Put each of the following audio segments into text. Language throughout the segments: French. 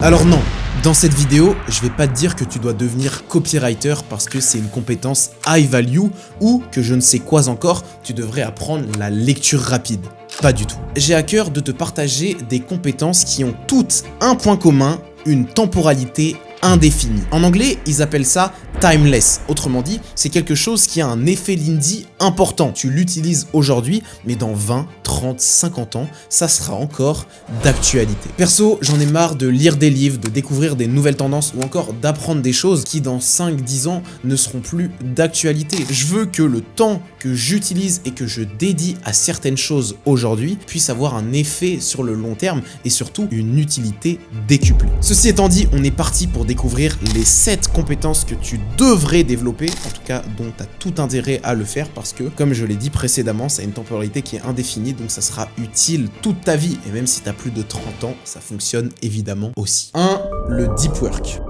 Alors non, dans cette vidéo, je vais pas te dire que tu dois devenir copywriter parce que c'est une compétence high value ou que je ne sais quoi encore, tu devrais apprendre la lecture rapide. Pas du tout. J'ai à cœur de te partager des compétences qui ont toutes un point commun, une temporalité indéfinie. En anglais, ils appellent ça timeless. Autrement dit, c'est quelque chose qui a un effet Lindy important. Tu l'utilises aujourd'hui, mais dans 20, 30, 50 ans, ça sera encore d'actualité. Perso, j'en ai marre de lire des livres, de découvrir des nouvelles tendances ou encore d'apprendre des choses qui dans 5-10 ans ne seront plus d'actualité. Je veux que le temps que j'utilise et que je dédie à certaines choses aujourd'hui puisse avoir un effet sur le long terme et surtout une utilité décuplée. Ceci étant dit, on est parti pour découvrir les 7 compétences que tu devrais développer, en tout cas dont tu as tout intérêt à le faire parce que, comme je l'ai dit précédemment, ça a une temporalité qui est indéfinie, donc ça sera utile toute ta vie. Et même si tu as plus de 30 ans, ça fonctionne évidemment aussi. 1. Le deep work.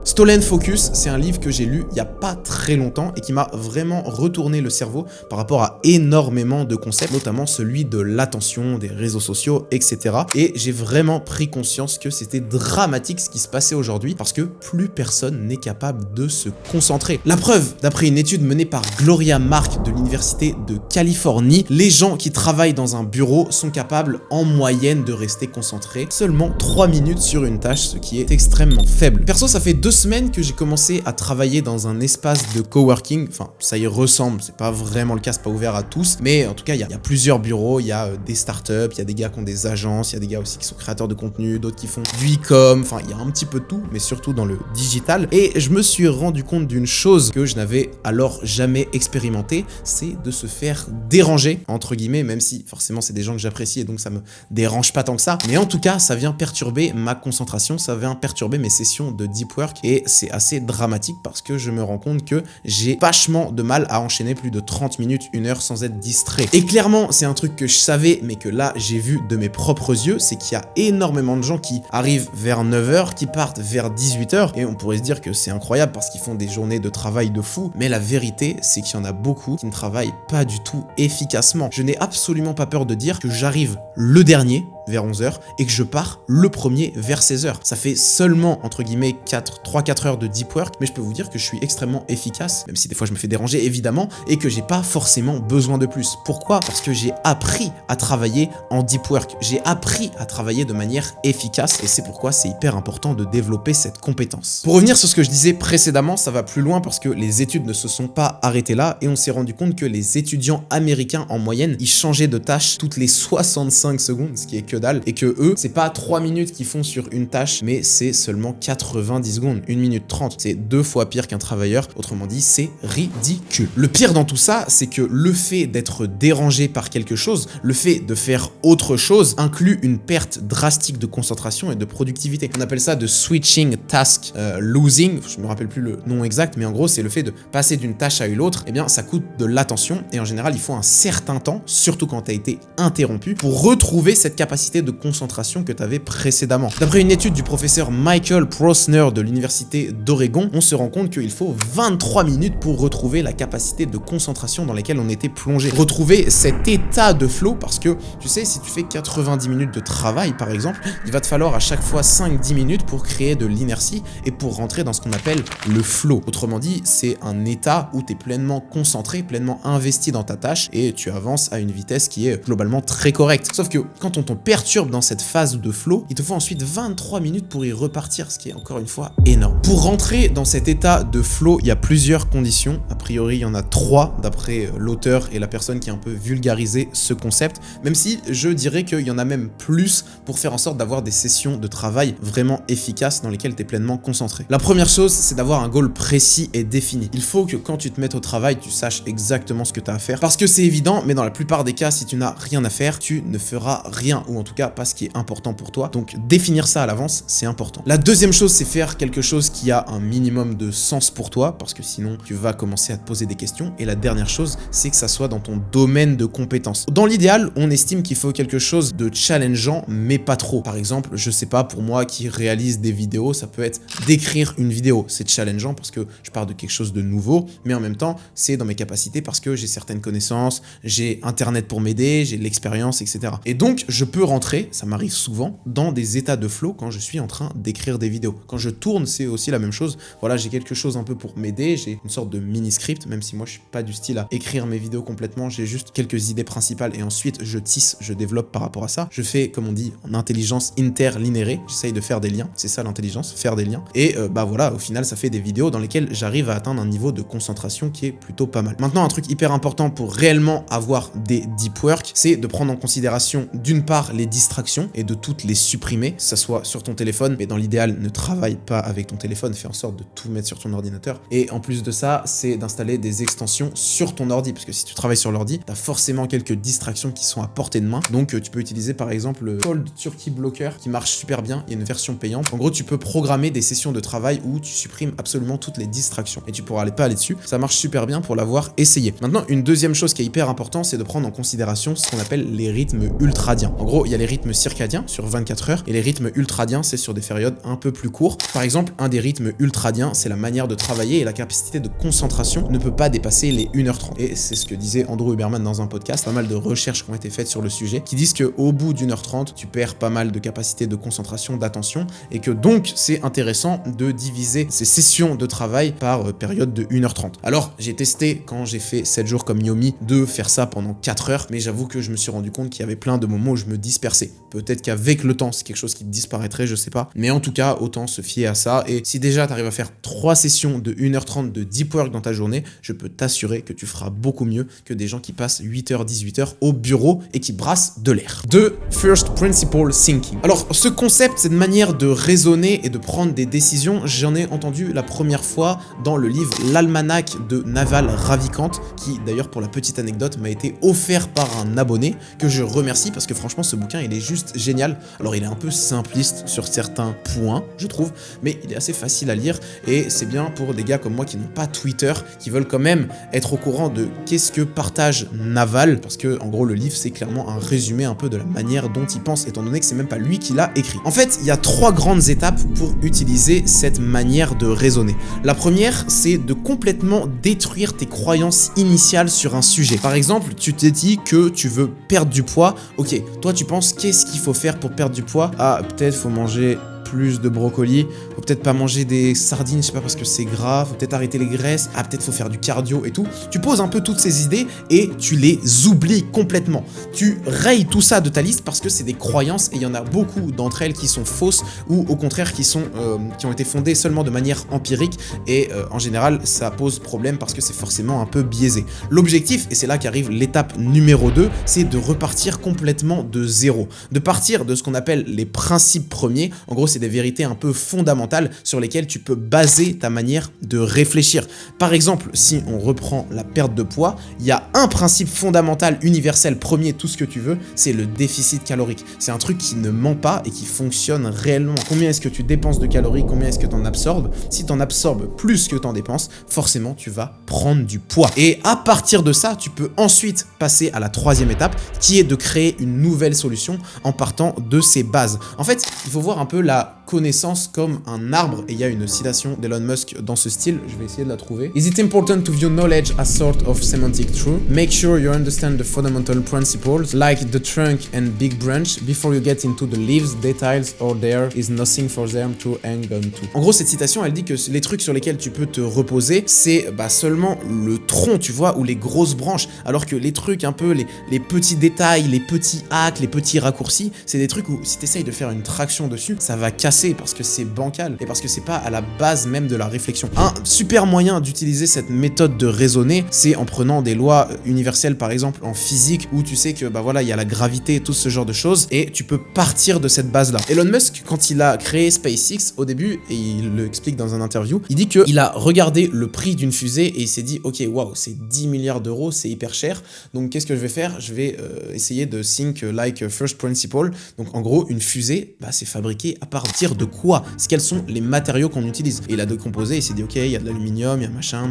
Stolen Focus, c'est un livre que j'ai lu il n'y a pas très longtemps et qui m'a vraiment retourné le cerveau par rapport à énormément de concepts, notamment celui de l'attention, des réseaux sociaux, etc. Et j'ai vraiment pris conscience que c'était dramatique ce qui se passait aujourd'hui parce que plus personne n'est capable de se concentrer. La preuve, d'après une étude menée par Gloria Mark de l'Université de Californie, les gens qui travaillent dans un bureau sont capables en moyenne de rester concentrés seulement 3 minutes sur une tâche, ce qui est extrêmement faible. Perso, ça fait 2 semaines que j'ai commencé à travailler dans un espace de coworking, enfin ça y ressemble, c'est pas vraiment le cas, c'est pas ouvert à tous, mais en tout cas il y a plusieurs bureaux, il y a des startups, il y a des gars qui ont des agences, il y a des gars aussi qui sont créateurs de contenu, d'autres qui font du e-com, enfin il y a un petit peu de tout, mais surtout dans le digital. Et je me suis rendu compte d'une chose que je n'avais alors jamais expérimenté, c'est de se faire déranger, entre guillemets, même si forcément c'est des gens que j'apprécie et donc ça me dérange pas tant que ça, mais en tout cas ça vient perturber ma concentration, ça vient perturber mes sessions de deep work. Et c'est assez dramatique parce que je me rends compte que j'ai vachement de mal à enchaîner plus de 30 minutes, 1 heure sans être distrait. Et clairement, c'est un truc que je savais, mais que là, j'ai vu de mes propres yeux, c'est qu'il y a énormément de gens qui arrivent vers 9h, qui partent vers 18h, et on pourrait se dire que c'est incroyable parce qu'ils font des journées de travail de fou, mais la vérité, c'est qu'il y en a beaucoup qui ne travaillent pas du tout efficacement. Je n'ai absolument pas peur de dire que j'arrive le dernier, vers 11h, et que je pars le premier vers 16h. Ça fait seulement, entre guillemets, 3-4 heures de deep work, mais je peux vous dire que je suis extrêmement efficace, même si des fois je me fais déranger, évidemment, et que j'ai pas forcément besoin de plus. Pourquoi ? Parce que j'ai appris à travailler en deep work. J'ai appris à travailler de manière efficace, et c'est pourquoi c'est hyper important de développer cette compétence. Pour revenir sur ce que je disais précédemment, ça va plus loin parce que les études ne se sont pas arrêtées là, et on s'est rendu compte que les étudiants américains, en moyenne, ils changeaient de tâche toutes les 65 secondes, ce qui est que dalle, et que eux, c'est pas 3 minutes qu'ils font sur une tâche, mais c'est seulement 90 secondes, 1 minute 30. C'est 2 fois pire qu'un travailleur, autrement dit, c'est ridicule. Le pire dans tout ça, c'est que le fait d'être dérangé par quelque chose, le fait de faire autre chose, inclut une perte drastique de concentration et de productivité. On appelle ça de switching task losing, je me rappelle plus le nom exact, mais en gros, c'est le fait de passer d'une tâche à une autre, et bien ça coûte de l'attention, et en général, il faut un certain temps, surtout quand tu as été interrompu, pour retrouver cette capacité de concentration que tu avais précédemment. D'après une étude du professeur Michael Prosner de l'université d'Oregon, on se rend compte qu'il faut 23 minutes pour retrouver la capacité de concentration dans laquelle on était plongé. Retrouver cet état de flow parce que, tu sais, si tu fais 90 minutes de travail par exemple, il va te falloir à chaque fois 5-10 minutes pour créer de l'inertie et pour rentrer dans ce qu'on appelle le flow. Autrement dit, c'est un état où tu es pleinement concentré, pleinement investi dans ta tâche et tu avances à une vitesse qui est globalement très correcte. Sauf que quand on perturbe dans cette phase de flow, il te faut ensuite 23 minutes pour y repartir, ce qui est encore une fois énorme. Pour rentrer dans cet état de flow, il y a plusieurs conditions. A priori, il y en a 3 d'après l'auteur et la personne qui a un peu vulgarisé ce concept, même si je dirais qu'il y en a même plus pour faire en sorte d'avoir des sessions de travail vraiment efficaces dans lesquelles tu es pleinement concentré. La première chose, c'est d'avoir un goal précis et défini. Il faut que quand tu te mettes au travail, tu saches exactement ce que tu as à faire, parce que c'est évident, mais dans la plupart des cas, si tu n'as rien à faire, tu ne feras rien, ou en tout cas pas ce qui est important pour toi. Donc définir ça à l'avance, c'est important. La deuxième chose, c'est faire quelque chose qui a un minimum de sens pour toi, parce que sinon tu vas commencer à te poser des questions. Et la dernière chose, c'est que ça soit dans ton domaine de compétences. Dans l'idéal, on estime qu'il faut quelque chose de challengeant, mais pas trop. Par exemple, je sais pas, pour moi qui réalise des vidéos, ça peut être d'écrire une vidéo. C'est challengeant parce que je pars de quelque chose de nouveau, mais en même temps, c'est dans mes capacités parce que j'ai certaines connaissances, j'ai internet pour m'aider, j'ai de l'expérience, etc. Et donc, je peux rentrer, ça m'arrive souvent, dans des états de flow quand je suis en train d'écrire des vidéos. Quand je tourne, c'est aussi la même chose. Voilà, j'ai quelque chose un peu pour m'aider, j'ai une sorte de mini-script, même si moi je suis pas du style à écrire mes vidéos complètement, j'ai juste quelques idées principales et ensuite je tisse, je développe par rapport à ça. Je fais, comme on dit, en intelligence interlinérée, j'essaye de faire des liens, c'est ça l'intelligence, faire des liens. Et bah voilà, au final, ça fait des vidéos dans lesquelles j'arrive à atteindre un niveau de concentration qui est plutôt pas mal. Maintenant, un truc hyper important pour réellement avoir des deep work, c'est de prendre en considération d'une part les distractions et de toutes les supprimer, que ça soit sur ton téléphone, mais dans l'idéal, ne travaille pas avec ton téléphone, fais en sorte de tout mettre sur ton ordinateur. Et en plus de ça, c'est d'installer des extensions sur ton ordi, parce que si tu travailles sur l'ordi, tu as forcément quelques distractions qui sont à portée de main. Donc tu peux utiliser par exemple le Cold Turkey Blocker qui marche super bien, il y a une version payante. En gros, tu peux programmer des sessions de travail où tu supprimes absolument toutes les distractions et tu pourras pas aller dessus. Ça marche super bien pour l'avoir essayé. Maintenant, une deuxième chose qui est hyper importante, c'est de prendre en considération ce qu'on appelle les rythmes ultradiens. En gros, il y a les rythmes circadiens sur 24 heures et les rythmes ultradiens, c'est sur des périodes un peu plus courtes. Par exemple, un des rythmes ultradiens, c'est la manière de travailler et la capacité de concentration ne peut pas dépasser les 1h30. Et c'est ce que disait Andrew Huberman dans un podcast, pas mal de recherches qui ont été faites sur le sujet, qui disent qu'au bout d'1h30, tu perds pas mal de capacité de concentration, d'attention, et que donc c'est intéressant de diviser ces sessions de travail par période de 1h30. Alors, j'ai testé quand j'ai fait 7 jours comme Yomi de faire ça pendant 4 heures, mais j'avoue que je me suis rendu compte qu'il y avait plein de moments où je me dispersais. Peut-être qu'avec le temps, c'est quelque chose qui disparaîtrait, je sais pas. Mais en tout cas, autant se fier à ça. Et si déjà tu arrives à faire 3 sessions de 1h30 de deep work dans ta journée, je peux t'assurer que tu feras beaucoup mieux que des gens qui passent 8h, 18h au bureau et qui brassent de l'air. 2. First Principle Thinking. Alors, ce concept, cette manière de raisonner et de prendre des décisions, j'en ai entendu la première fois dans le livre L'Almanach de Naval Ravikant, qui d'ailleurs, pour la petite anecdote, m'a été offert par un abonné que je remercie parce que franchement, ce bouquin, il est juste génial. Alors, il est un peu simpliste sur certains points, je trouve, mais il est assez facile à lire et c'est bien pour des gars comme moi qui n'ont pas Twitter, qui veulent quand même être au courant de qu'est-ce que partage Naval, parce que en gros, le livre, c'est clairement un résumé un peu de la manière dont il pense, étant donné que c'est même pas lui qui l'a écrit. En fait, il y a 3 grandes étapes pour utiliser cette manière de raisonner. La première, c'est de complètement détruire tes croyances initiales sur un sujet. Par exemple, tu t'es dit que tu veux perdre du poids. Ok, toi tu penses qu'est-ce qu'il faut faire pour perdre du poids? Ah, peut-être faut manger plus de brocoli, faut peut-être pas manger des sardines, je sais pas, parce que c'est gras, faut peut-être arrêter les graisses, ah peut-être faut faire du cardio et tout. Tu poses un peu toutes ces idées et tu les oublies complètement. Tu rayes tout ça de ta liste parce que c'est des croyances et il y en a beaucoup d'entre elles qui sont fausses ou au contraire qui ont été fondées seulement de manière empirique et en général ça pose problème parce que c'est forcément un peu biaisé. L'objectif, et c'est là qu'arrive l'étape numéro 2, c'est de repartir complètement de zéro, de partir de ce qu'on appelle les principes premiers. En gros, c'est des vérités un peu fondamentales sur lesquelles tu peux baser ta manière de réfléchir. Par exemple, si on reprend la perte de poids, il y a un principe fondamental, universel, premier, tout ce que tu veux, c'est le déficit calorique. C'est un truc qui ne ment pas et qui fonctionne réellement. Combien est-ce que tu dépenses de calories, combien est-ce que tu en absorbes? Si tu en absorbes plus que tu en dépenses, forcément tu vas prendre du poids. Et à partir de ça, tu peux ensuite passer à la 3e étape, qui est de créer une nouvelle solution en partant de ses bases. En fait, il faut voir un peu la connaissance comme un arbre, et il y a une citation d'Elon Musk dans ce style, je vais essayer de la trouver. Is it important to view knowledge as sort of semantic truth? Make sure you understand the fundamental principles, like the trunk and big branch, before you get into the leaves, details, or there is nothing for them to hang on to. En gros, cette citation, elle dit que les trucs sur lesquels tu peux te reposer, c'est seulement le tronc, tu vois, ou les grosses branches, alors que les trucs un peu, les petits détails, les petits hacks, les petits raccourcis, c'est des trucs où si tu essayes de faire une traction dessus, ça va casser parce que c'est bancal et parce que c'est pas à la base même de la réflexion. Un super moyen d'utiliser cette méthode de raisonner, c'est en prenant des lois universelles, par exemple en physique, où tu sais que voilà, il y a la gravité, tout ce genre de choses, et tu peux partir de cette base là. Elon Musk, quand il a créé SpaceX au début, et il le explique dans un interview, il dit qu'il a regardé le prix d'une fusée et il s'est dit ok, waouh, c'est 10 milliards d'euros, c'est hyper cher, donc qu'est-ce que je vais faire? Je vais essayer de think like first principle. Donc en gros, une fusée, c'est fabriqué à partir partir de quoi? Quels sont les matériaux qu'on utilise? Et il a décomposé, il s'est dit ok, il y a de l'aluminium, il y a machin,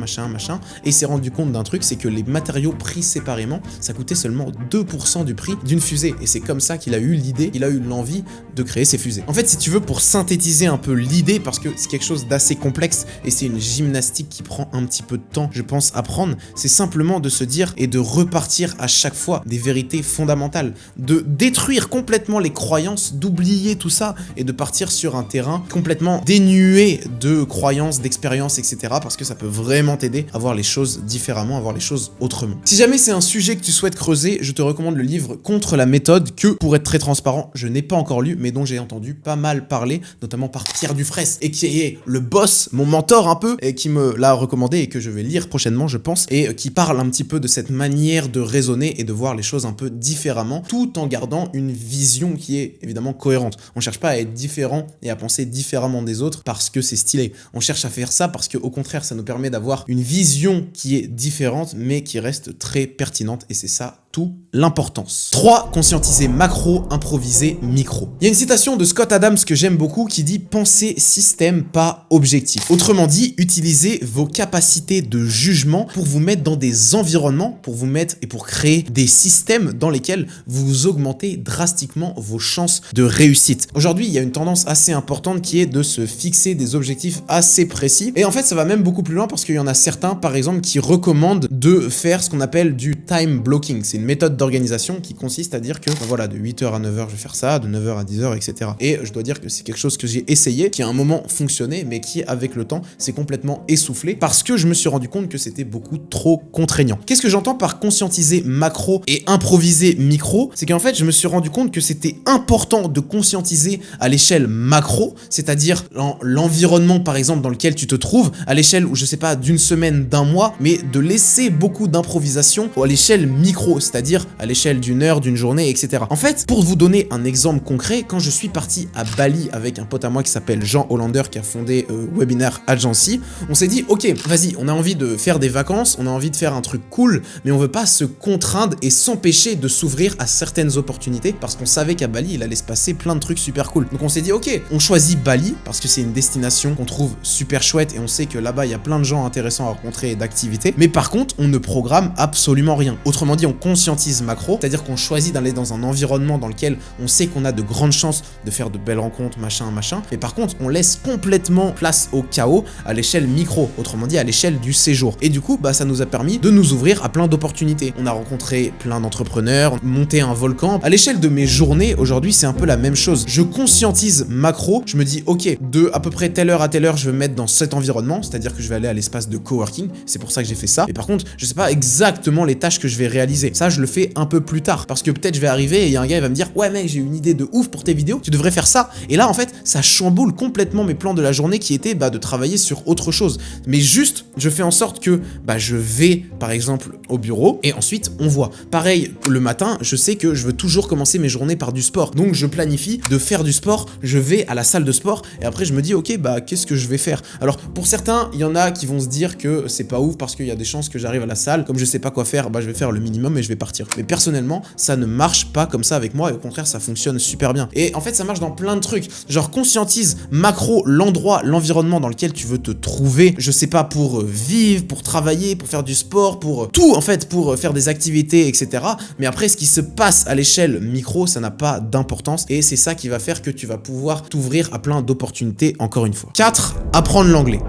et il s'est rendu compte d'un truc, c'est que les matériaux pris séparément, ça coûtait seulement 2% du prix d'une fusée. Et c'est comme ça qu'il a eu l'idée, il a eu l'envie de créer ces fusées. En fait, si tu veux, pour synthétiser un peu l'idée, parce que c'est quelque chose d'assez complexe et c'est une gymnastique qui prend un petit peu de temps, je pense, à prendre, c'est simplement de se dire et de repartir à chaque fois des vérités fondamentales, de détruire complètement les croyances, d'oublier tout ça et de partir sur un terrain complètement dénué de croyances, d'expériences, etc. parce que ça peut vraiment t'aider à voir les choses différemment, à voir les choses autrement. Si jamais c'est un sujet que tu souhaites creuser, je te recommande le livre Contre la méthode que, pour être très transparent, je n'ai pas encore lu, mais dont j'ai entendu pas mal parler, notamment par Pierre Dufresne, et qui est le boss, mon mentor un peu, et qui me l'a recommandé et que je vais lire prochainement, je pense, et qui parle un petit peu de cette manière de raisonner et de voir les choses un peu différemment, tout en gardant une vision qui est évidemment cohérente. On cherche pas à être différent et à penser différemment des autres parce que c'est stylé. On cherche à faire ça parce que, au contraire, ça nous permet d'avoir une vision qui est différente, mais qui reste très pertinente, et c'est ça tout l'importance. 3. Conscientiser macro, improviser micro. Il y a une citation de Scott Adams que j'aime beaucoup qui dit « Pensez système, pas objectif ». Autrement dit, utilisez vos capacités de jugement pour vous mettre dans des environnements, pour vous mettre et pour créer des systèmes dans lesquels vous augmentez drastiquement vos chances de réussite. Aujourd'hui, il y a une tendance assez importante qui est de se fixer des objectifs assez précis. Et en fait, ça va même beaucoup plus loin parce qu'il y en a certains, par exemple, qui recommandent de faire ce qu'on appelle du time blocking. C'est une méthode d'organisation qui consiste à dire que, ben voilà, de 8h à 9h, je vais faire ça, de 9h à 10h, etc. Et je dois dire que c'est quelque chose que j'ai essayé, qui à un moment fonctionnait, mais qui, avec le temps, s'est complètement essoufflé parce que je me suis rendu compte que c'était beaucoup trop contraignant. Qu'est-ce que j'entends par conscientiser macro et improviser micro? C'est qu'en fait, je me suis rendu compte que c'était important de conscientiser à l'échelle macro, c'est-à-dire l'environnement, par exemple, dans lequel tu te trouves, à l'échelle où, je sais pas, d'une semaine, d'un mois, mais de laisser beaucoup d'improvisation à l'échelle micro, c'est-à-dire à l'échelle d'une heure, d'une journée, etc. En fait, pour vous donner un exemple concret, quand je suis parti à Bali avec un pote à moi qui s'appelle Jean Hollander, qui a fondé Webinar Agency, on s'est dit, ok, vas-y, on a envie de faire des vacances, on a envie de faire un truc cool, mais on veut pas se contraindre et s'empêcher de s'ouvrir à certaines opportunités, parce qu'on savait qu'à Bali, il allait se passer plein de trucs super cool. Donc on s'est dit, ok, on choisit Bali, parce que c'est une destination qu'on trouve super chouette, et on sait que là-bas, il y a plein de gens intéressants à rencontrer et d'activités, mais par contre, on ne programme absolument rien. Autrement dit, on conscientise macro, c'est-à-dire qu'on choisit d'aller dans un environnement dans lequel on sait qu'on a de grandes chances de faire de belles rencontres, machin, mais par contre, on laisse complètement place au chaos à l'échelle micro, autrement dit à l'échelle du séjour. Et du coup, bah, ça nous a permis de nous ouvrir à plein d'opportunités. On a rencontré plein d'entrepreneurs, monté un volcan. À l'échelle de mes journées, aujourd'hui, c'est un peu la même chose. Je conscientise macro, je me dis, ok, de à peu près telle heure à telle heure, je vais me mettre dans cet environnement, c'est-à-dire que je vais aller à l'espace de coworking, c'est pour ça que j'ai fait ça. Et par contre, je sais pas exactement les tâches que je vais réaliser. Ça, je le fais un peu plus tard, parce que peut-être je vais arriver et il y a un gars, il va me dire, ouais mec, j'ai une idée de ouf pour tes vidéos, tu devrais faire ça. Et là, en fait, ça chamboule complètement mes plans de la journée qui étaient de travailler sur autre chose. Mais juste, je fais en sorte que je vais, par exemple, au bureau et ensuite, on voit. Pareil, le matin, je sais que je veux toujours commencer mes journées par du sport. Donc, je planifie de faire du sport, je vais à la salle de sport et après, je me dis, ok, qu'est-ce que je vais faire? Alors, pour certains, il y en a qui vont se dire que c'est pas ouf parce qu'il y a des chances que j'arrive à la salle, comme je sais pas quoi faire, je vais faire le minimum et je vais partir. Mais personnellement, ça ne marche pas comme ça avec moi et au contraire, ça fonctionne super bien. Et en fait, ça marche dans plein de trucs. Genre, conscientise macro l'endroit, l'environnement dans lequel tu veux te trouver, je sais pas, pour vivre, pour travailler, pour faire du sport, pour tout en fait, pour faire des activités, etc. Mais après, ce qui se passe à l'échelle micro, ça n'a pas d'importance et c'est ça qui va faire que tu vas pouvoir t'ouvrir à plein d'opportunités encore une fois. 4. Apprendre l'anglais.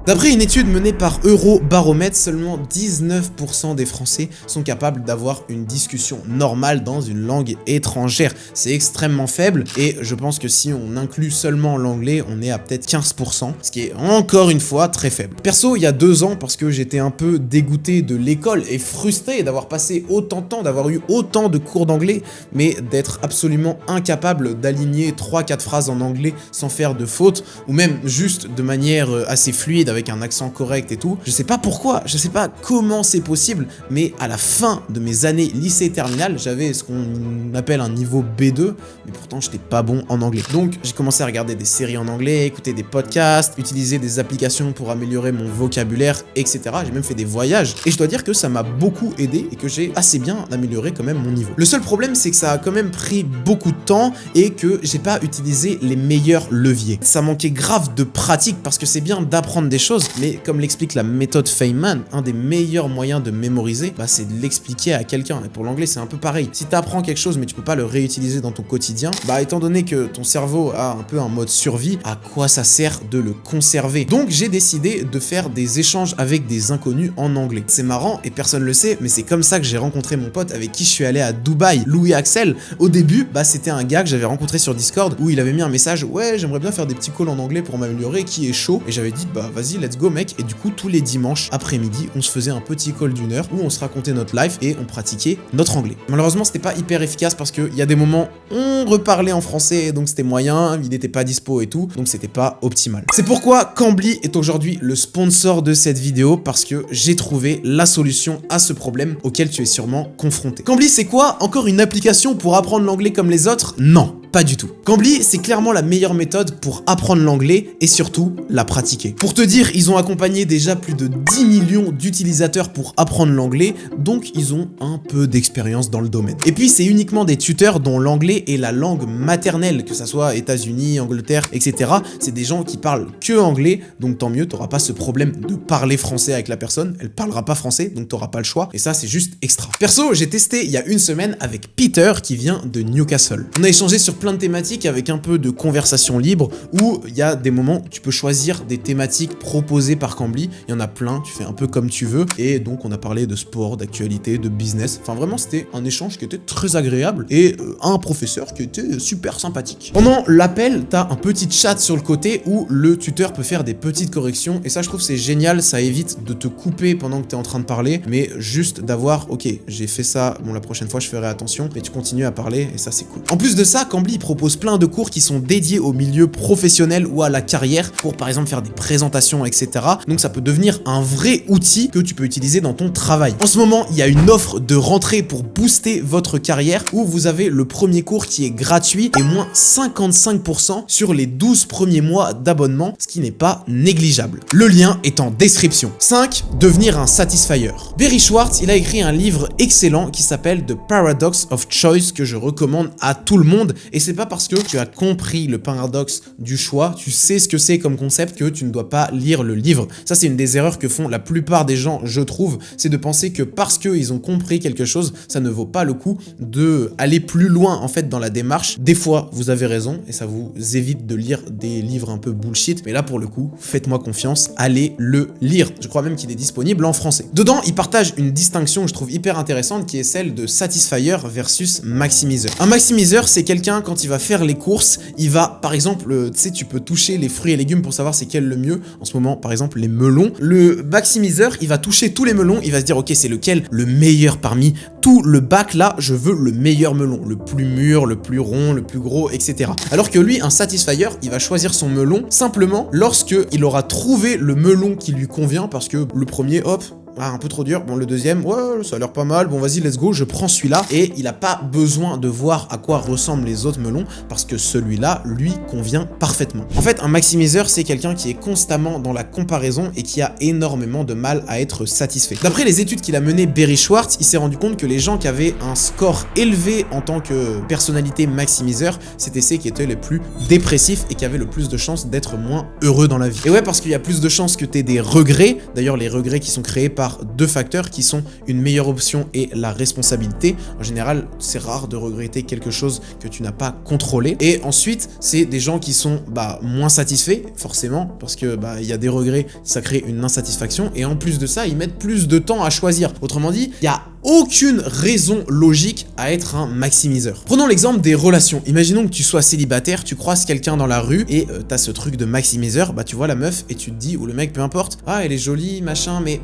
D'après une étude menée par Eurobaromètre, seulement 19% des Français sont capables d'avoir une discussion normale dans une langue étrangère. C'est extrêmement faible et je pense que si on inclut seulement l'anglais, on est à peut-être 15%, ce qui est encore une fois très faible. Perso, il y a 2 ans, parce que j'étais un peu dégoûté de l'école et frustré d'avoir passé autant de temps, d'avoir eu autant de cours d'anglais, mais d'être absolument incapable d'aligner 3-4 phrases en anglais sans faire de faute, ou même juste de manière assez fluide avec avec un accent correct et tout. Je sais pas pourquoi, je sais pas comment c'est possible, mais à la fin de mes années lycée terminale, j'avais ce qu'on appelle un niveau B2, mais pourtant j'étais pas bon en anglais. Donc j'ai commencé à regarder des séries en anglais, écouter des podcasts, utiliser des applications pour améliorer mon vocabulaire, etc. J'ai même fait des voyages et je dois dire que ça m'a beaucoup aidé et que j'ai assez bien amélioré quand même mon niveau. Le seul problème, c'est que ça a quand même pris beaucoup de temps et que j'ai pas utilisé les meilleurs leviers. Ça manquait grave de pratique parce que c'est bien d'apprendre des choses, mais comme l'explique la méthode Feynman, un des meilleurs moyens de mémoriser, c'est de l'expliquer à quelqu'un. Et pour l'anglais, c'est un peu pareil. Si tu apprends quelque chose mais tu peux pas le réutiliser dans ton quotidien, étant donné que ton cerveau a un peu un mode survie, à quoi ça sert de le conserver? Donc j'ai décidé de faire des échanges avec des inconnus en anglais. C'est marrant et personne le sait, mais c'est comme ça que j'ai rencontré mon pote avec qui je suis allé à Dubaï, Louis Axel. Au début, c'était un gars que j'avais rencontré sur Discord où il avait mis un message: ouais, j'aimerais bien faire des petits calls en anglais pour m'améliorer, qui est chaud? Et j'avais dit vas-y, let's go mec. Et du coup, tous les dimanches après-midi, on se faisait un petit call d'1 heure où on se racontait notre life et on pratiquait notre anglais. Malheureusement, c'était pas hyper efficace parce qu'il y a des moments on reparlait en français, donc c'était moyen, il n'était pas dispo et tout, donc c'était pas optimal. C'est pourquoi Cambly est aujourd'hui le sponsor de cette vidéo, parce que j'ai trouvé la solution à ce problème auquel tu es sûrement confronté. Cambly, c'est quoi? Encore une application pour apprendre l'anglais comme les autres? Non. Pas du tout. Cambly, c'est clairement la meilleure méthode pour apprendre l'anglais et surtout la pratiquer. Pour te dire, ils ont accompagné déjà plus de 10 millions d'utilisateurs pour apprendre l'anglais, donc ils ont un peu d'expérience dans le domaine. Et puis c'est uniquement des tuteurs dont l'anglais est la langue maternelle, que ça soit États-Unis, Angleterre, etc. C'est des gens qui parlent que anglais, donc tant mieux, t'auras pas ce problème de parler français avec la personne, elle parlera pas français, donc t'auras pas le choix, et ça c'est juste extra. Perso, j'ai testé il y a une semaine avec Peter qui vient de Newcastle. On a échangé sur plein de thématiques avec un peu de conversation libre où il y a des moments où tu peux choisir des thématiques proposées par Cambly. Il y en a plein, tu fais un peu comme tu veux. Et donc on a parlé de sport, d'actualité, de business. Enfin vraiment c'était un échange qui était très agréable et un professeur qui était super sympathique. Pendant l'appel, t'as un petit chat sur le côté où le tuteur peut faire des petites corrections et ça je trouve c'est génial, ça évite de te couper pendant que t'es en train de parler, mais juste d'avoir ok, j'ai fait ça, bon la prochaine fois je ferai attention, mais tu continues à parler et ça c'est cool. En plus de ça, Cambly propose plein de cours qui sont dédiés au milieu professionnel ou à la carrière pour par exemple faire des présentations, etc. Donc ça peut devenir un vrai outil que tu peux utiliser dans ton travail. En ce moment, il y a une offre de rentrée pour booster votre carrière où vous avez le premier cours qui est gratuit et moins 55% sur les 12 premiers mois d'abonnement, ce qui n'est pas négligeable. Le lien est en description. 5. Devenir un satisfier. Barry Schwartz, il a écrit un livre excellent qui s'appelle The Paradox of Choice que je recommande à tout le monde. Et c'est pas parce que tu as compris le paradoxe du choix, tu sais ce que c'est comme concept, que tu ne dois pas lire le livre. Ça, c'est une des erreurs que font la plupart des gens, je trouve, c'est de penser que parce qu'ils ont compris quelque chose, ça ne vaut pas le coup de aller plus loin en fait dans la démarche. Des fois, vous avez raison et ça vous évite de lire des livres un peu bullshit, mais là pour le coup, faites-moi confiance, allez le lire. Je crois même qu'il est disponible en français. Dedans, il partage une distinction que je trouve hyper intéressante qui est celle de satisfier versus maximiseur. Un maximiseur, c'est quelqu'un quand il va faire les courses, il va, par exemple, tu sais, tu peux toucher les fruits et légumes pour savoir c'est quel le mieux. En ce moment, par exemple, les melons. Le maximiseur, il va toucher tous les melons, il va se dire, ok, c'est lequel le meilleur parmi tout le bac là, je veux le meilleur melon, le plus mûr, le plus rond, le plus gros, etc. Alors que lui, un satisfier, il va choisir son melon simplement lorsque il aura trouvé le melon qui lui convient, parce que le premier, hop, un peu trop dur, bon le deuxième, ouais ça a l'air pas mal, bon vas-y let's go, je prends celui-là, et il a pas besoin de voir à quoi ressemblent les autres melons parce que celui-là lui convient parfaitement. En fait, un maximiseur, c'est quelqu'un qui est constamment dans la comparaison et qui a énormément de mal à être satisfait. D'après les études qu'il a menées Barry Schwartz, il s'est rendu compte que les gens qui avaient un score élevé en tant que personnalité maximiseur, c'était ceux qui étaient les plus dépressifs et qui avaient le plus de chances d'être moins heureux dans la vie. Et ouais, parce qu'il y a plus de chances que tu aies des regrets, d'ailleurs les regrets qui sont créés par deux facteurs qui sont une meilleure option et la responsabilité. En général, c'est rare de regretter quelque chose que tu n'as pas contrôlé. Et ensuite, c'est des gens qui sont moins satisfaits, forcément, parce que il y a des regrets, ça crée une insatisfaction. Et en plus de ça, ils mettent plus de temps à choisir. Autrement dit, il y a aucune raison logique à être un maximiseur. Prenons l'exemple des relations. Imaginons que tu sois célibataire, tu croises quelqu'un dans la rue et t'as ce truc de maximiseur, bah tu vois la meuf et tu te dis, ou le mec, peu importe, ah elle est jolie, machin, mais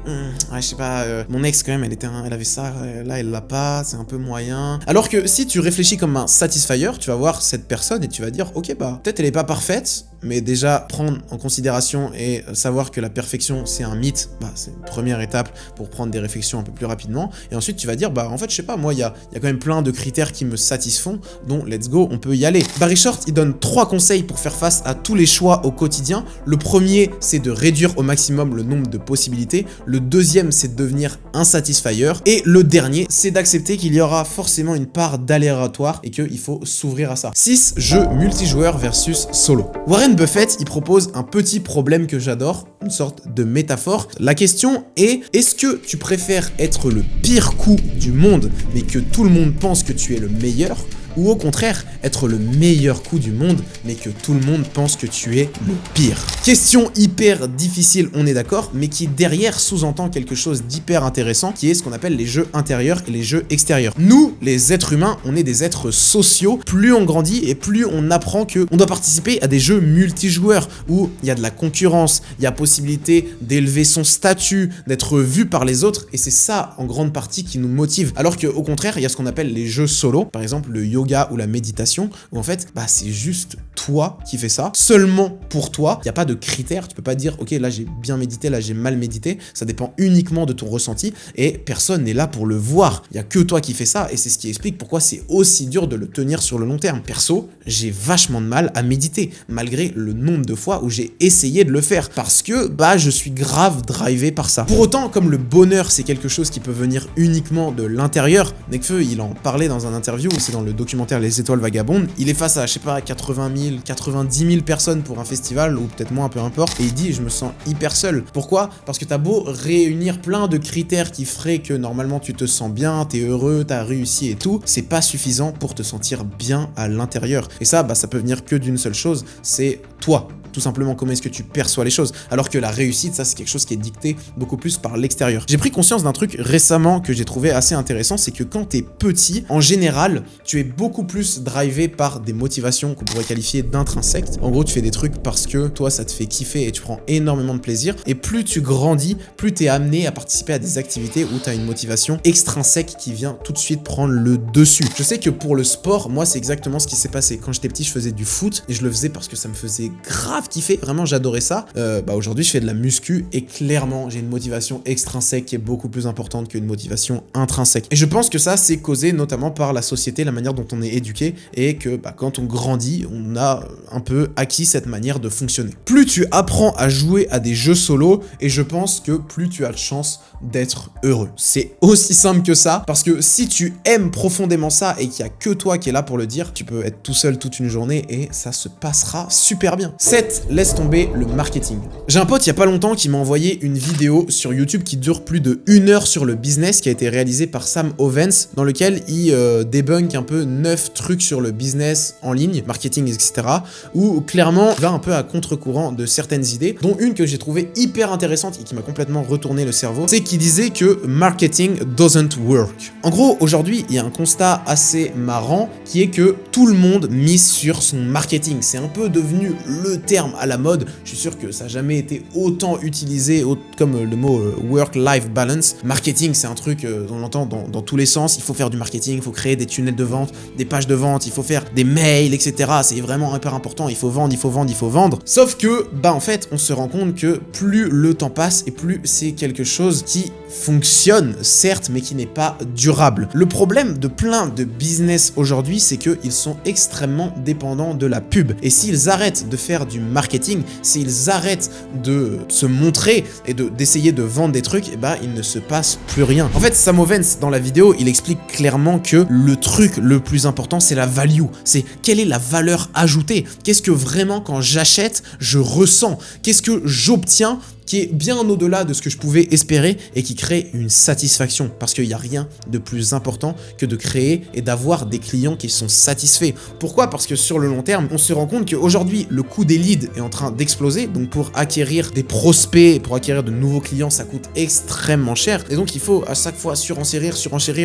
je sais pas, mon ex quand même, elle avait ça, là elle l'a pas, c'est un peu moyen. Alors que si tu réfléchis comme un satisfier, tu vas voir cette personne et tu vas dire, ok bah peut-être elle est pas parfaite, mais déjà prendre en considération et savoir que la perfection c'est un mythe, bah c'est une première étape pour prendre des réflexions un peu plus rapidement. Et ensuite tu vas dire, bah en fait je sais pas, moi il y a quand même plein de critères qui me satisfont, donc let's go, on peut y aller. Barry Short il donne 3 conseils pour faire face à tous les choix au quotidien. Le premier c'est de réduire au maximum le nombre de possibilités, le deuxième c'est de devenir un satisfier, et le dernier c'est d'accepter qu'il y aura forcément une part d'aléatoire et qu'il faut s'ouvrir à ça. 6 jeux multijoueurs versus solo. Warren Buffett il propose un petit problème que j'adore, une sorte de métaphore. La question est, est-ce que tu préfères être le pire coup du monde mais que tout le monde pense que tu es le meilleur, ou au contraire, être le meilleur coup du monde, mais que tout le monde pense que tu es le pire? Question hyper difficile, on est d'accord, mais qui derrière sous-entend quelque chose d'hyper intéressant, qui est ce qu'on appelle les jeux intérieurs et les jeux extérieurs. Nous, les êtres humains, on est des êtres sociaux. Plus on grandit et plus on apprend que on doit participer à des jeux multijoueurs, où il y a de la concurrence, il y a possibilité d'élever son statut, d'être vu par les autres, et c'est ça, en grande partie, qui nous motive. Alors qu'au contraire, il y a ce qu'on appelle les jeux solo, par exemple le yoga ou la méditation, où en fait, bah c'est juste toi qui fais ça, seulement pour toi. Il n'y a pas de critères, tu peux pas dire, ok, là j'ai bien médité, là j'ai mal médité, ça dépend uniquement de ton ressenti, et personne n'est là pour le voir. Il n'y a que toi qui fais ça, et c'est ce qui explique pourquoi c'est aussi dur de le tenir sur le long terme. Perso, j'ai vachement de mal à méditer, malgré le nombre de fois où j'ai essayé de le faire, parce que, bah, je suis grave drivé par ça. Pour autant, comme le bonheur, c'est quelque chose qui peut venir uniquement de l'intérieur, Nekfeu, il en parlait dans un interview, c'est dans le documentaire Les Étoiles Vagabondes, il est face à, je sais pas, 80 000, 90 000 personnes pour un festival, ou peut-être moins, peu importe, et il dit, je me sens hyper seul. Pourquoi? Parce que t'as beau réunir plein de critères qui feraient que normalement tu te sens bien, t'es heureux, t'as réussi et tout, c'est pas suffisant pour te sentir bien à l'intérieur. Et ça, bah, ça peut venir que d'une seule chose, c'est toi. Tout simplement, comment est-ce que tu perçois les choses. Alors que la réussite, ça c'est quelque chose qui est dicté beaucoup plus par l'extérieur. J'ai pris conscience d'un truc récemment que j'ai trouvé assez intéressant, c'est que quand t'es petit, en général, tu es beaucoup plus drivé par des motivations qu'on pourrait qualifier d'intrinsèques. En gros, tu fais des trucs parce que toi, ça te fait kiffer et tu prends énormément de plaisir. Et plus tu grandis, plus t'es amené à participer à des activités où t'as une motivation extrinsèque qui vient tout de suite prendre le dessus. Je sais que pour le sport, moi, c'est exactement ce qui s'est passé. Quand j'étais petit, je faisais du foot et je le faisais parce que ça me faisait grave kiffer, vraiment j'adorais ça. Aujourd'hui je fais de la muscu et clairement j'ai une motivation extrinsèque qui est beaucoup plus importante qu'une motivation intrinsèque. Et je pense que ça c'est causé notamment par la société, la manière dont on est éduqué, et que quand on grandit, on a un peu acquis cette manière de fonctionner. Plus tu apprends à jouer à des jeux solo, et je pense que plus tu as de chance d'être heureux. C'est aussi simple que ça, parce que si tu aimes profondément ça et qu'il n'y a que toi qui est là pour le dire, tu peux être tout seul toute une journée et ça se passera super bien. 7. Laisse tomber le marketing. J'ai un pote il y a pas longtemps qui m'a envoyé une vidéo sur YouTube qui dure plus de 1 heure sur le business, qui a été réalisée par Sam Ovens, dans lequel il débunk un peu 9 trucs sur le business en ligne, marketing, etc. où clairement il va un peu à contre-courant de certaines idées, dont une que j'ai trouvée hyper intéressante et qui m'a complètement retourné le cerveau, c'est qu'il disait que marketing doesn't work. En gros, aujourd'hui, il y a un constat assez marrant qui est que tout le monde mise sur son marketing. C'est un peu devenu le terme à la mode. Je suis sûr que ça n'a jamais été autant utilisé comme le mot work-life balance. Marketing, c'est un truc on l'entend dans tous les sens. Il faut faire du marketing, il faut créer des tunnels de vente, des pages de vente, il faut faire des mails, etc. C'est vraiment hyper important. Il faut vendre, il faut vendre, il faut vendre. Sauf que, en fait, on se rend compte que plus le temps passe et plus c'est quelque chose qui fonctionne, certes, mais qui n'est pas durable. Le problème de plein de business aujourd'hui, c'est qu'ils sont extrêmement dépendants de la pub. Et s'ils arrêtent de faire du marketing, s'ils arrêtent de se montrer et d'essayer de vendre des trucs, il ne se passe plus rien. En fait, Sam Ovens, dans la vidéo, il explique clairement que le truc le plus important, c'est la value. C'est quelle est la valeur ajoutée? Qu'est-ce que vraiment, quand j'achète, je ressens? Qu'est-ce que j'obtiens qui est bien au-delà de ce que je pouvais espérer et qui crée une satisfaction. Parce qu'il n'y a rien de plus important que de créer et d'avoir des clients qui sont satisfaits. Pourquoi? Parce que sur le long terme, on se rend compte qu'aujourd'hui, le coût des leads est en train d'exploser. Donc pour acquérir des prospects, pour acquérir de nouveaux clients, ça coûte extrêmement cher. Et donc il faut à chaque fois surenchérir,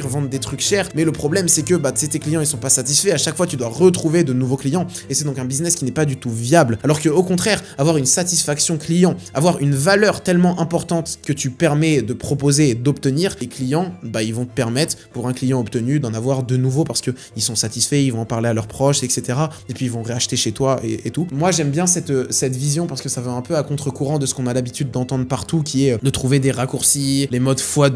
vendre des trucs chers. Mais le problème, c'est que tes clients, ils sont pas satisfaits. À chaque fois, tu dois retrouver de nouveaux clients. Et c'est donc un business qui n'est pas du tout viable. Alors qu'au contraire, avoir une satisfaction client, avoir une valeur tellement importante que tu permets de proposer et d'obtenir, les clients, ils vont te permettre, pour un client obtenu, d'en avoir de nouveaux parce qu'ils sont satisfaits, ils vont en parler à leurs proches, etc. Et puis ils vont réacheter chez toi et tout. Moi, j'aime bien cette vision parce que ça va un peu à contre-courant de ce qu'on a l'habitude d'entendre partout, qui est de trouver des raccourcis, les modes x2,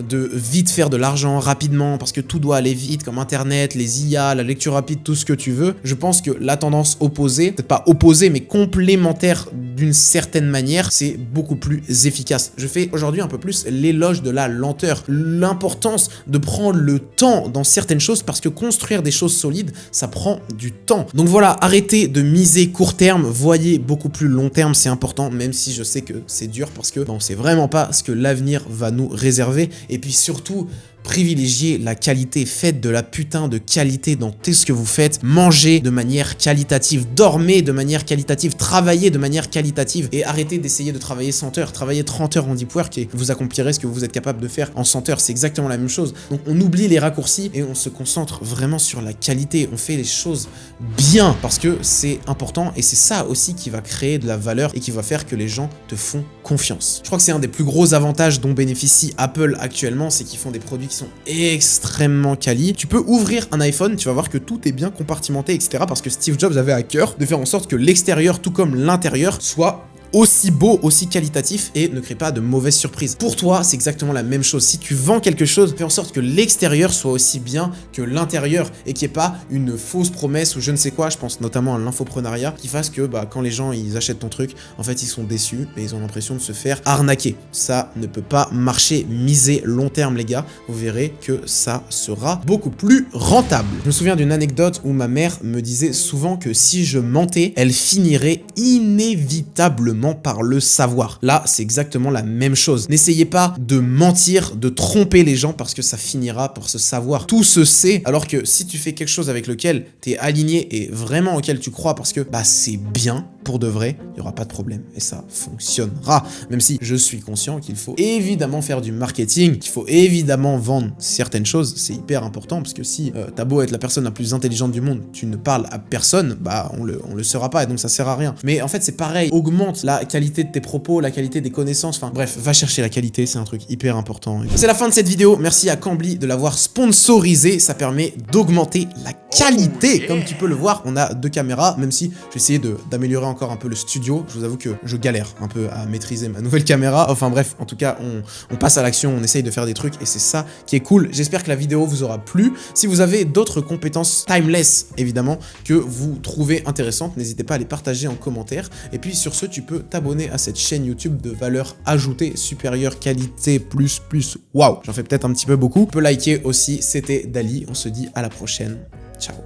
de vite faire de l'argent rapidement parce que tout doit aller vite, comme Internet, les IA, la lecture rapide, tout ce que tu veux. Je pense que la tendance opposée, peut-être pas opposée, mais complémentaire d'une certaine manière, c'est beaucoup plus efficace. Je fais aujourd'hui un peu plus l'éloge de la lenteur, l'importance de prendre le temps dans certaines choses parce que construire des choses solides, ça prend du temps. Donc voilà, arrêtez de miser court terme, voyez beaucoup plus long terme, c'est important, même si je sais que c'est dur parce que on sait vraiment pas ce que l'avenir va nous réserver. Et puis surtout, privilégiez la qualité, faites de la putain de qualité dans tout ce que vous faites, mangez de manière qualitative, dormez de manière qualitative, travaillez de manière qualitative et arrêtez d'essayer de travailler 100 heures, travaillez 30 heures en deep work et vous accomplirez ce que vous êtes capable de faire en 100 heures, c'est exactement la même chose. Donc on oublie les raccourcis et on se concentre vraiment sur la qualité, on fait les choses bien parce que c'est important et c'est ça aussi qui va créer de la valeur et qui va faire que les gens te font confiance. Je crois que c'est un des plus gros avantages dont bénéficie Apple actuellement, c'est qu'ils font des produits qui sont extrêmement quali. Tu peux ouvrir un iPhone, tu vas voir que tout est bien compartimenté, etc. Parce que Steve Jobs avait à cœur de faire en sorte que l'extérieur, tout comme l'intérieur, soit aussi beau, aussi qualitatif et ne crée pas de mauvaises surprises. Pour toi, c'est exactement la même chose. Si tu vends quelque chose, fais en sorte que l'extérieur soit aussi bien que l'intérieur et qu'il n'y ait pas une fausse promesse ou je ne sais quoi. Je pense notamment à l'infoprenariat qui fasse que quand les gens ils achètent ton truc, en fait ils sont déçus et ils ont l'impression de se faire arnaquer. Ça ne peut pas marcher. Misez long terme les gars, vous verrez que ça sera beaucoup plus rentable. Je me souviens d'une anecdote où ma mère me disait souvent que si je mentais, elle finirait inévitablement par le savoir. Là, c'est exactement la même chose. N'essayez pas de mentir, de tromper les gens parce que ça finira par se savoir. Tout se sait, alors que si tu fais quelque chose avec lequel tu es aligné et vraiment auquel tu crois parce que c'est bien, pour de vrai, il n'y aura pas de problème et ça fonctionnera. Même si je suis conscient qu'il faut évidemment faire du marketing, qu'il faut évidemment vendre certaines choses, c'est hyper important parce que si t'as beau être la personne la plus intelligente du monde, tu ne parles à personne, on le saura pas et donc ça sert à rien. Mais en fait, c'est pareil, augmente la qualité de tes propos, la qualité des connaissances, enfin bref, va chercher la qualité, c'est un truc hyper important. C'est la fin de cette vidéo, merci à Cambly de l'avoir sponsorisé, ça permet d'augmenter la qualité. Comme tu peux le voir, on a 2 caméras, même si je vais essayer d'améliorer encore un peu le studio. Je vous avoue que je galère un peu à maîtriser ma nouvelle caméra. Enfin bref, en tout cas, on passe à l'action, on essaye de faire des trucs et c'est ça qui est cool. J'espère que la vidéo vous aura plu. Si vous avez d'autres compétences timeless, évidemment, que vous trouvez intéressantes, n'hésitez pas à les partager en commentaire. Et puis sur ce, tu peux t'abonner à cette chaîne YouTube de valeur ajoutée, supérieure, qualité, plus, waouh. J'en fais peut-être un petit peu beaucoup. Tu peux liker aussi, c'était Dali. On se dit à la prochaine. Ciao.